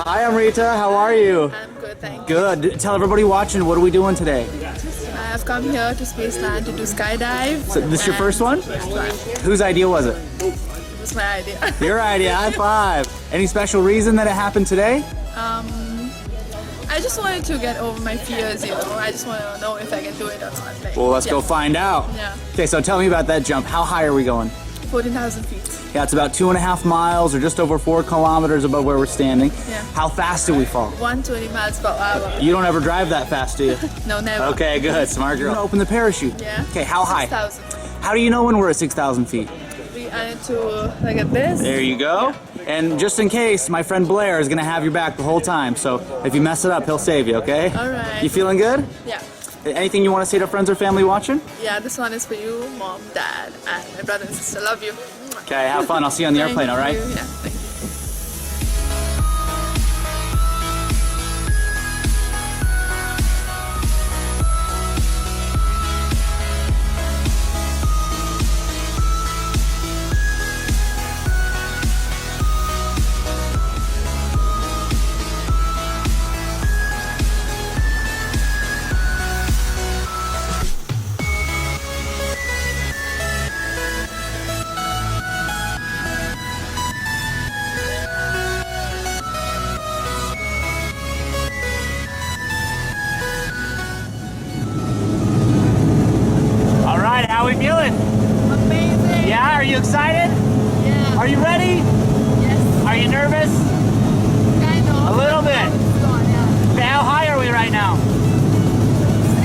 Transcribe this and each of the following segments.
Hi, I'm Rita. How are you? I'm good, thank you. Good. Tell everybody watching, what are we doing today? I've come here to Spaceland to do skydive. So this your first one? First one. Whose idea was it? It was my idea. Your idea. High five. Any special reason that it happened today? I just wanted to get over my fears, you know. I just want to know if I can do it or not. Like, Well, let's go find out. Yeah. Okay, so tell me about that jump. How high are we going? 14,000 feet. Yeah, it's about 2.5 miles or just over 4 kilometers above where we're standing. Yeah. How fast do we fall? 120 miles per hour. You don't ever drive that fast, do you? No, never. Okay, good. Smart girl. You're gonna open the parachute. Yeah. Okay, how high? 6,000. How do you know when we're at 6,000 feet? I need to like at this. There you go. And just in case, my friend Blair is gonna have your back the whole time. So if you mess it up, he'll save you, okay? All right. You feeling good? Yeah. Anything you want to say to friends or family watching? Yeah, this one is for you, mom, dad, and my brother and sister. Love you. Okay, have fun. I'll see you on the airplane, all right? Thank you. Yeah, thank you. All right, how are we feeling? Amazing. Yeah, are you excited? Yeah. Are you ready? Yes. Are you nervous? Kind of. A little bit. Yeah. Okay, how high are we right now?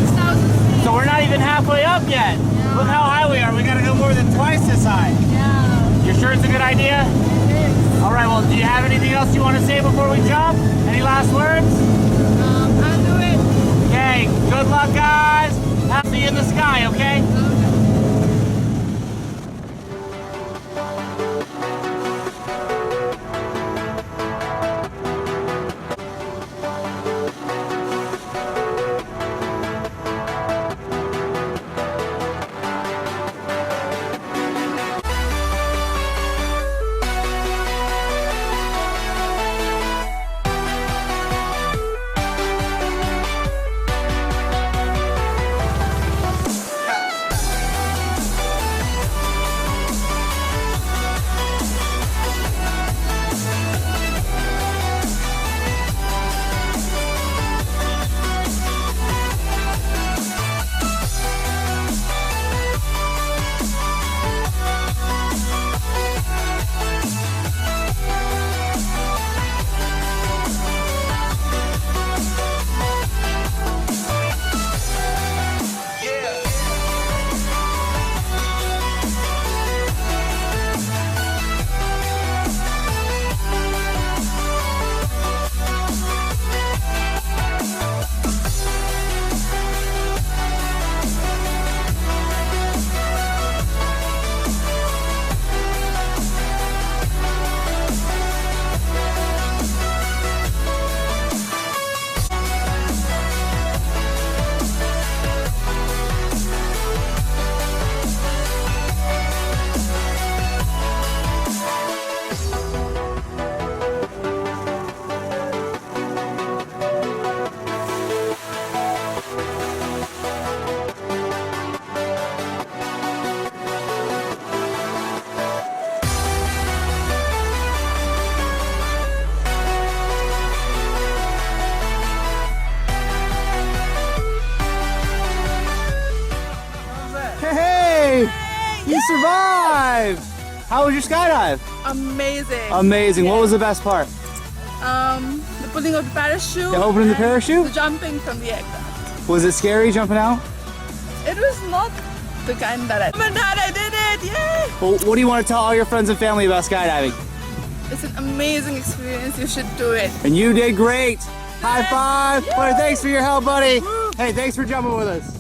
6,000 feet. So we're not even halfway up yet. Yeah. Look how high we are. We gotta go more than twice this high. Yeah. You sure it's a good idea? It is. All right, well, do you have anything else you want to say before we jump? Any last words? I'll do it. Okay, good luck, guys. I'll see you in the sky, okay? Hey! You survived! How was your skydive? Amazing. Amazing. What was the best part? The pulling of the parachute. The opening the and parachute? The jumping from the aircraft. Was it scary jumping out? It was not the kind that I. Mom and Dad, I did it! Yay! Well, what do you want to tell all your friends and family about skydiving? It's an amazing experience. You should do it. And you did great. High five. Buddy, thanks for your help, buddy. Hey, thanks for jumping with us.